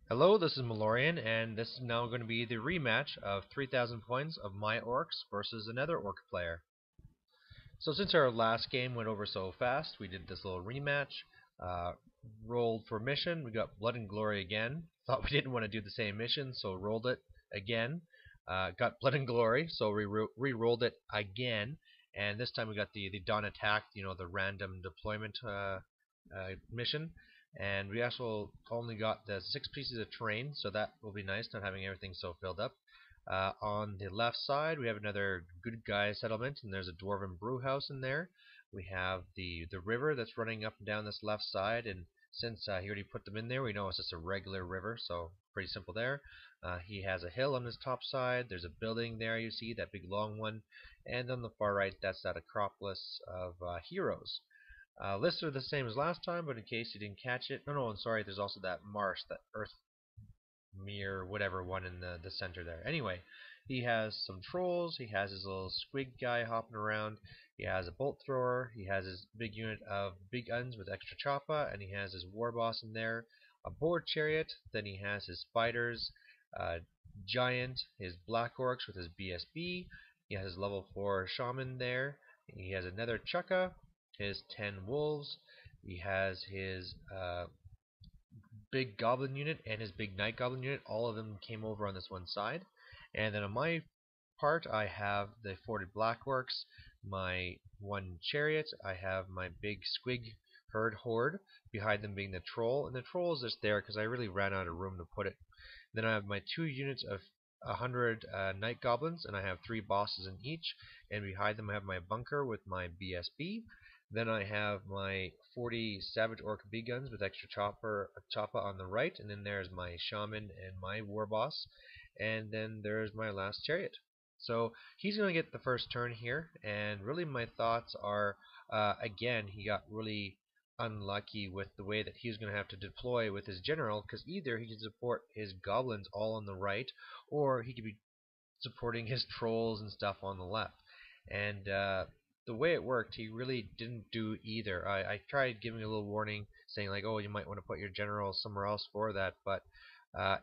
Hello, this is Malorian, and this is now going to be the rematch of 3,000 points of my Orcs versus another Orc player. So since our last game went over so fast, we did this little rematch, uh, rolled for mission, we got Blood and Glory again, thought we didn't want to do the same mission, so rolled it again, got Blood and Glory, so we re-rolled it again, and this time we got the Dawn Attack, the random deployment mission, and we also only got the 6 pieces of terrain, so that will be nice, not having everything so filled up. On the left side, we have another good guy settlement, and there's a dwarven brew house in there. We have the river that's running up and down this left side, and since he already put them in there, we know it's just a regular river, so pretty simple there. He has a hill on his top side. There's a building there, you see, that big long one. And on the far right, that's that Acropolis of heroes. Lists are the same as last time, but in case you didn't catch it, no, I'm sorry, there's also that marsh, that earth mirror, whatever one in the center there. Anyway, he has some trolls, he has his little squig guy hopping around, he has a bolt thrower, he has his big unit of big guns with extra choppa, and he has his war boss in there, a board chariot, then he has his spiders, giant, his black orcs with his BSB, he has his level 4 shaman there, he has another chukka, his 10 wolves, he has his big goblin unit and his big night goblin unit. All of them came over on this one side. And then on my part, I have the forted black orcs, my one chariot, I have my big squig horde, behind them being the troll, and the troll is just there because I really ran out of room to put it. Then I have my 2 units of 100 night goblins, and I have 3 bosses in each, and behind them I have my bunker with my BSB. Then I have my 40 Savage Orc big guns with extra choppa on the right, and then there's my shaman and my war boss, and then there's my last chariot. So he's going to get the first turn here, and really my thoughts are, again, he got really unlucky with the way that he's going to have to deploy with his general, because either he can support his goblins all on the right, or he could be supporting his trolls and stuff on the left. And the way it worked, he really didn't do either. I tried giving a little warning, saying like, oh, you might want to put your general somewhere else for that, but I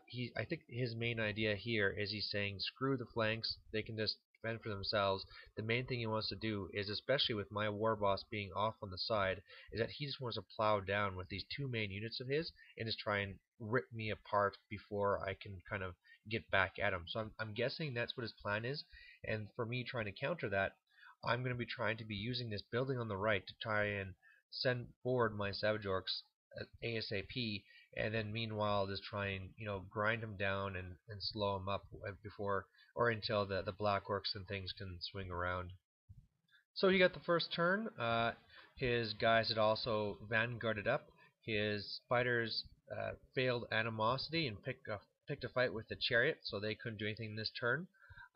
think his main idea here is he's saying, screw the flanks, they can just defend for themselves. The main thing he wants to do is, especially with my war boss being off on the side, is that he just wants to plow down with these 2 main units of his and just try and rip me apart before I can kind of get back at him. So I'm guessing that's what his plan is, and for me trying to counter that, I'm going to be trying to be using this building on the right to try and send forward my Savage Orcs ASAP, and then meanwhile just try and grind him down and slow him up before or until the Black Orcs and things can swing around. So he got the first turn. His guys had also vanguarded up. His spiders failed animosity and picked a fight with the chariot, so they couldn't do anything this turn.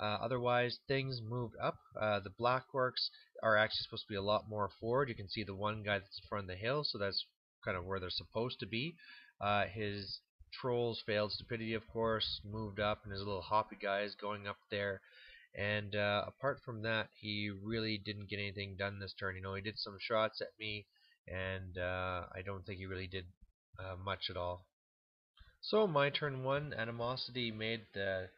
Otherwise, things moved up. The Black Orcs are actually supposed to be a lot more forward. You can see the one guy that's in front of the hill, so that's kind of where they're supposed to be. His trolls failed stupidity, of course, moved up, and his little hoppy guys going up there. And apart from that, he really didn't get anything done this turn. He did some shots at me, and I don't think he really did much at all. So my turn 1, Animosity made the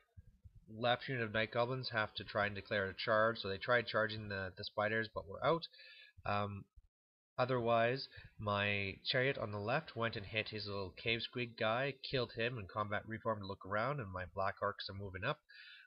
left unit of Night Goblins have to try and declare a charge. So they tried charging the spiders, but were out. Otherwise, my chariot on the left went and hit his little cave squig guy, killed him, and combat reformed to look around, and my black orcs are moving up.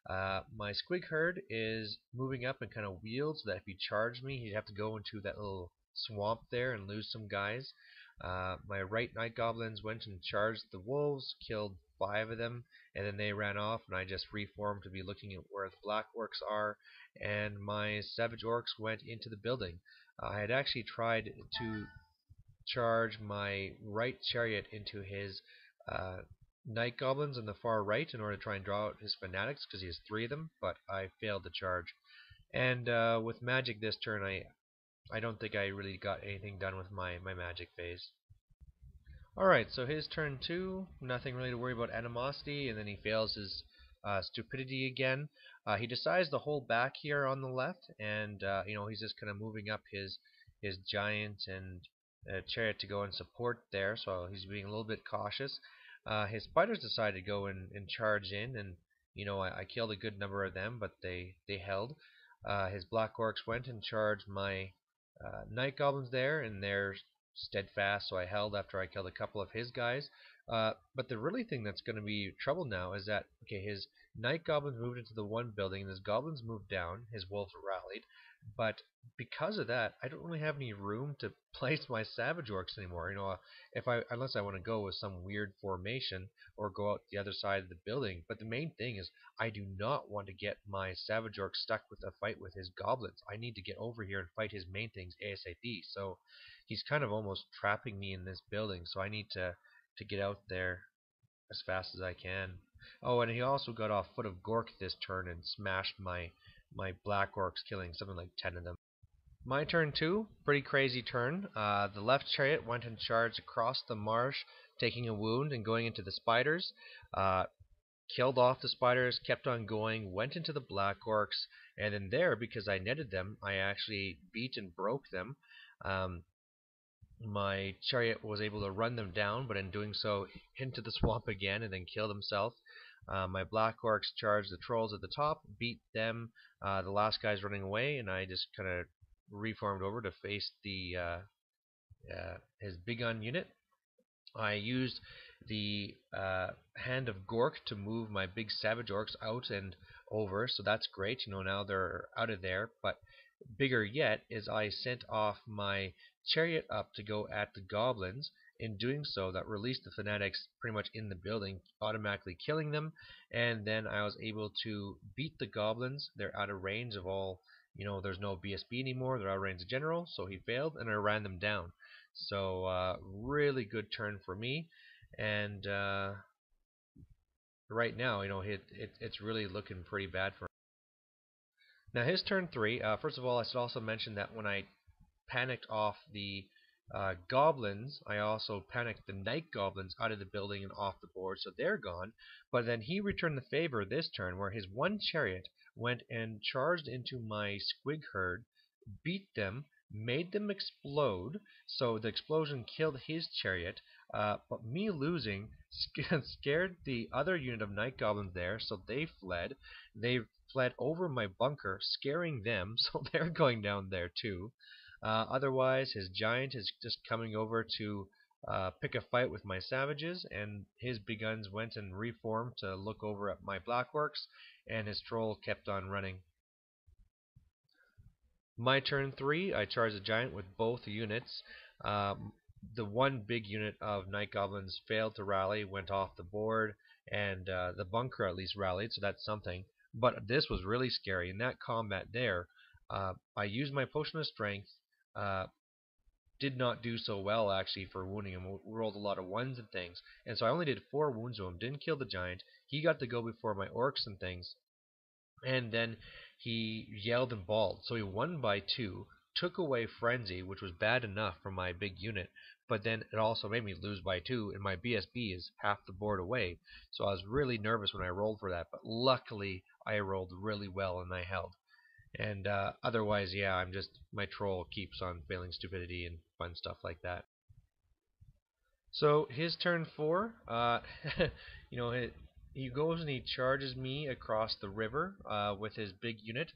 My squig herd is moving up and kind of wheeled, so that if he charged me, he'd have to go into that little swamp there and lose some guys. My right night goblins went and charged the wolves, killed 5 of them, and then they ran off, and I just reformed to be looking at where the black orcs are, and my savage orcs went into the building. I had actually tried to charge my right chariot into his night goblins on the far right in order to try and draw out his fanatics, because he has 3 of them, but I failed to charge. And with magic this turn, I don't think I really got anything done with my magic phase. Alright, so his turn 2, nothing really to worry about animosity, and then he fails his stupidity again. He decides to hold back here on the left, and he's just kind of moving up his giant and chariot to go and support there, so he's being a little bit cautious. his spiders decided to go and charge in, and I killed a good number of them, but they held. His black orcs went and charged my night goblins there, and they're steadfast, so I held after I killed a couple of his guys. But the really thing that's going to be trouble now is that, okay, his night goblins moved into the one building, and his goblins moved down. His wolves rallied, but because of that, I don't really have any room to place my savage orcs anymore. If unless I want to go with some weird formation or go out the other side of the building. But the main thing is, I do not want to get my savage orc stuck with a fight with his goblins. I need to get over here and fight his main things ASAP. So he's kind of almost trapping me in this building. So I need to get out there as fast as I can. Oh, and he also got off Foot of Gork this turn and smashed my black orcs, killing something like 10 of them. My turn 2, pretty crazy turn. The left chariot went and charged across the marsh, taking a wound and going into the spiders. Killed off the spiders, kept on going, went into the black orcs, and then there, because I netted them, I actually beat and broke them. My chariot was able to run them down, but in doing so, into the swamp again and then killed himself. My black orcs charged the trolls at the top, beat them. The last guy's running away, and I just kind of reformed over to face his big gun unit. I used the Hand of Gork to move my big savage orcs out and over, so that's great. Now they're out of there. But bigger yet is I sent off my chariot up to go at the goblins. In doing so, that released the fanatics pretty much in the building, automatically killing them. And then I was able to beat the goblins. They're out of range of all. There's no BSB anymore. They're out of range of general, so he failed, and I ran them down. So really good turn for me, and right now, it's really looking pretty bad for him. Now his turn 3. First of all, I should also mention that when I panicked off the goblins, I also panicked the night goblins out of the building and off the board, so they're gone. But then he returned the favor this turn, where his one chariot went and charged into my squig herd, beat them, made them explode, so the explosion killed his chariot, but me losing scared the other unit of night goblins there, so they fled. They fled over my bunker, scaring them, so they're going down there too. Otherwise, his giant is just coming over to pick a fight with my savages, and his big guns went and reformed to look over at my black orcs, and his troll kept on running. My turn 3, I charged the giant with both units. The one big unit of night goblins failed to rally, went off the board, and the bunker at least rallied, so that's something. But this was really scary. In that combat there, I used my potion of strength, did not do so well actually for wounding him. Rolled a lot of ones and things, and so I only did 4 wounds to him. Didn't kill the giant. He got to go before my orcs and things, and then he yelled and bawled. So he won by 2, took away frenzy, which was bad enough for my big unit, but then it also made me lose by 2, and my BSB is half the board away. So I was really nervous when I rolled for that, but luckily I rolled really well and I held. And otherwise, yeah, my troll keeps on failing stupidity and fun stuff like that. So his turn 4, he goes and he charges me across the river with his big unit.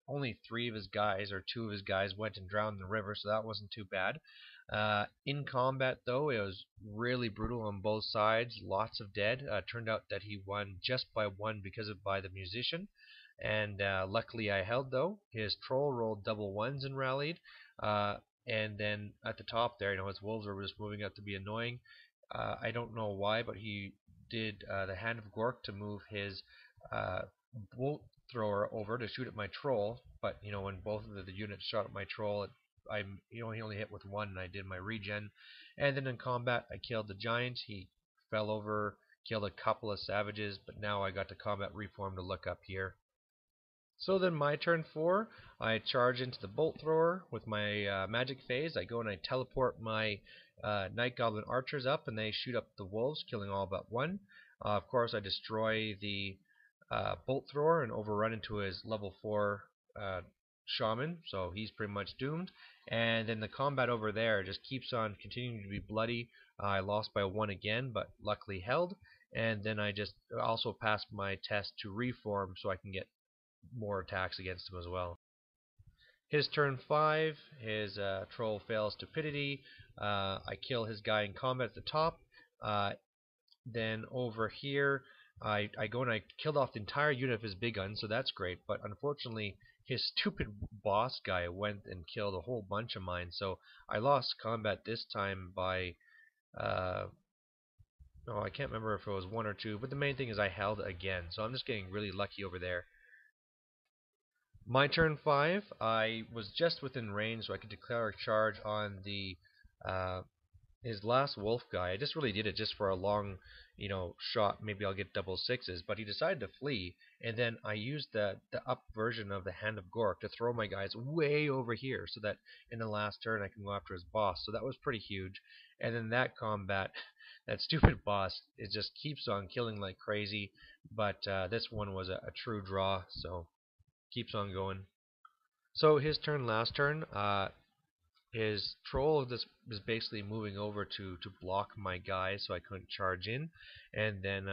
Only 3 of his guys, or 2 of his guys, went and drowned in the river, so that wasn't too bad. In combat, though, it was really brutal on both sides. Lots of dead. Turned out that he won just by 1 by the musician. And luckily I held, though. His troll rolled double 1s and rallied. And then at the top there, his wolves were just moving up to be annoying. I don't know why, but he did the Hand of Gork to move his bolt thrower over to shoot at my troll. But when both of the units shot at my troll, he only hit with 1, and I did my regen. And then in combat, I killed the giant. He fell over, killed a couple of savages, but now I got to combat reform to look up here. So then my turn 4, I charge into the bolt thrower with my magic phase. I go and I teleport my night goblin archers up, and they shoot up the wolves, killing all but 1. Of course, I destroy the bolt thrower and overrun into his level 4 shaman, so he's pretty much doomed. And then the combat over there just keeps on continuing to be bloody. I lost by 1 again, but luckily held. And then I just also passed my test to reform so I can get more attacks against him as well. His turn 5, his troll fails stupidity. I kill his guy in combat at the top. Then over here, I go and I killed off the entire unit of his big gun, so that's great. But unfortunately, his stupid boss guy went and killed a whole bunch of mine. So I lost combat this time by, oh, I can't remember if it was 1 or 2. But the main thing is I held again. So I'm just getting really lucky over there. My turn 5, I was just within range, so I could declare a charge on the his last wolf guy. I just really did it just for a long, shot. Maybe I'll get double sixes. But he decided to flee, and then I used the up version of the Hand of Gork to throw my guys way over here, so that in the last turn I can go after his boss. So that was pretty huge. And then that combat, that stupid boss, it just keeps on killing like crazy. But this one was a true draw, so keeps on going. So his turn last turn, his troll was basically moving over to block my guys so I couldn't charge in. And then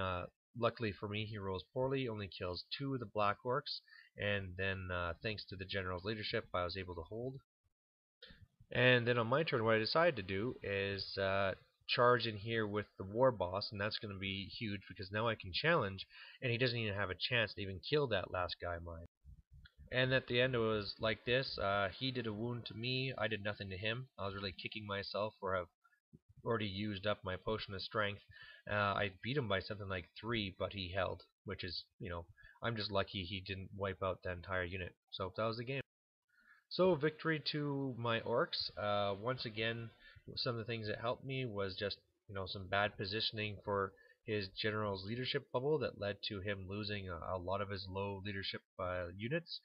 luckily for me, he rolls poorly, only kills 2 of the black orcs. And then thanks to the general's leadership, I was able to hold. And then on my turn, what I decided to do is charge in here with the war boss, and that's going to be huge because now I can challenge, and he doesn't even have a chance to even kill that last guy of mine. And at the end it was like this, he did a wound to me, I did nothing to him. I was really kicking myself for I've already used up my potion of strength. I beat him by something like 3, but he held, which is, I'm just lucky he didn't wipe out the entire unit. So that was the game. So victory to my orcs. Once again, some of the things that helped me was just, some bad positioning for his general's leadership bubble that led to him losing a lot of his low leadership units.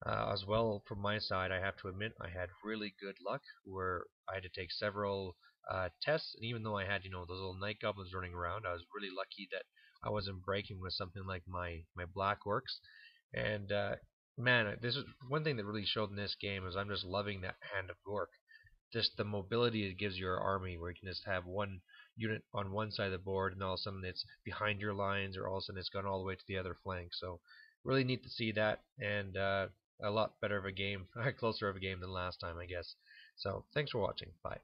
As well, from my side, I have to admit I had really good luck where I had to take several tests, and even though I had, those little night goblins running around, I was really lucky that I wasn't breaking with something like my black orcs. And man, this is one thing that really showed in this game is I'm just loving that Hand of Gork. Just the mobility it gives your army, where you can just have one unit on one side of the board, and all of a sudden it's behind your lines, or all of a sudden it's gone all the way to the other flank. So really neat to see that, and a lot better of a game, closer of a game than last time, I guess. So thanks for watching. Bye.